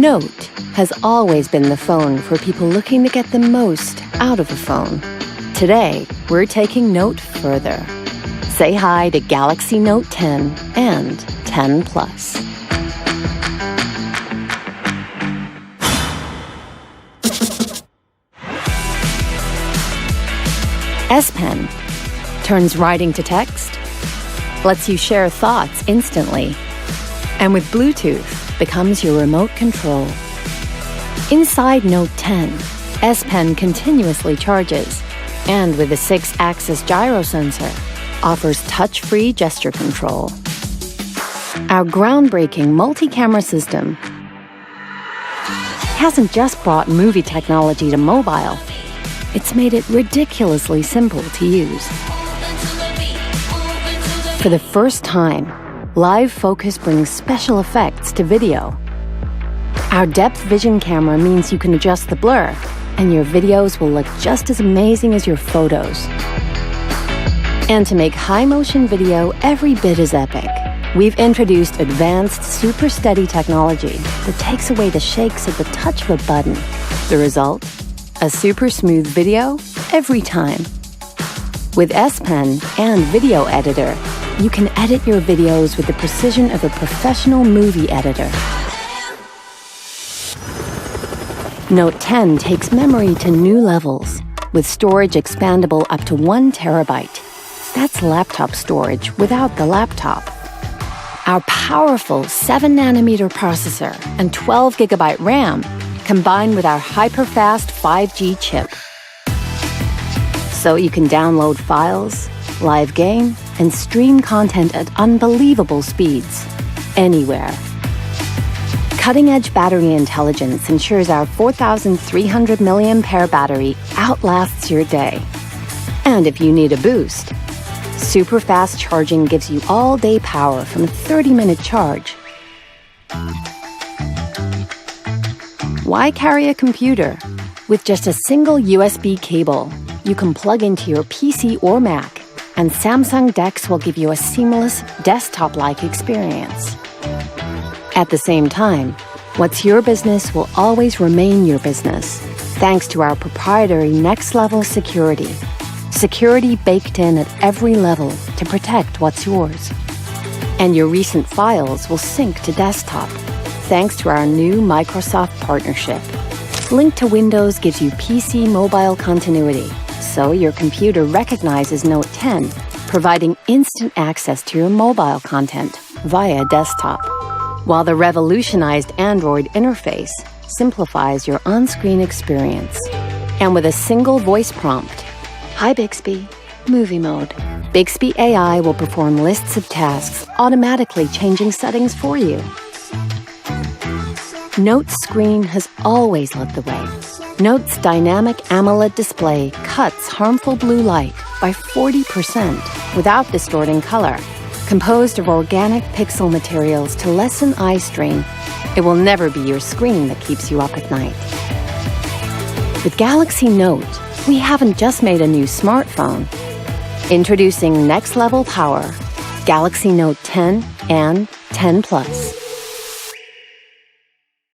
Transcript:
Note has always been the phone for people looking to get the most out of a phone. Today, we're taking Note further. Say hi to Galaxy Note 10 and 10 Plus. S Pen turns writing to text, lets you share thoughts instantly, and with Bluetooth becomes your remote control. Inside Note 10, S Pen continuously charges, and with a 6-axis gyro sensor, offers touch-free gesture control. Our groundbreaking multi-camera system hasn't just brought movie technology to mobile, it's made it ridiculously simple to use. For the first time, Live Focus brings special effects to video. Our depth vision camera means you can adjust the blur, and your videos will look just as amazing as your photos. And to make high-motion video every bit as epic, we've introduced advanced super steady technology that takes away the shakes at the touch of a button. The result? A super smooth video every time. With S Pen and Video Editor, you can edit your videos with the precision of a professional movie editor. Note 10 takes memory to new levels, with storage expandable up to 1 terabyte. That's laptop storage without the laptop. Our powerful 7nm processor and 12GB RAM combined with our hyper-fast 5G chip. So you can download files, live game, and stream content at unbelievable speeds, anywhere. Cutting-edge battery intelligence ensures our 4,300 mAh battery outlasts your day. And if you need a boost, super fast charging gives you all-day power from a 30-minute charge. Why carry a computer? With just a single USB cable, you can plug into your PC or Mac, and Samsung DeX will give you a seamless, desktop-like experience. At the same time, what's your business will always remain your business, thanks to our proprietary next-level security. Security baked in at every level to protect what's yours. And your recent files will sync to desktop, thanks to our new Microsoft partnership. Link to Windows gives you PC mobile continuity, so your computer recognizes Note 10, providing instant access to your mobile content via desktop, while the revolutionized Android interface simplifies your on-screen experience. And with a single voice prompt, "Hi Bixby, movie mode," Bixby AI will perform lists of tasks, automatically changing settings for you. Note's screen has always led the way. Note's dynamic AMOLED display cuts harmful blue light by 40% without distorting color. Composed of organic pixel materials to lessen eye strain, it will never be your screen that keeps you up at night. With Galaxy Note, we haven't just made a new smartphone. Introducing next-level power, Galaxy Note 10 and 10 Plus.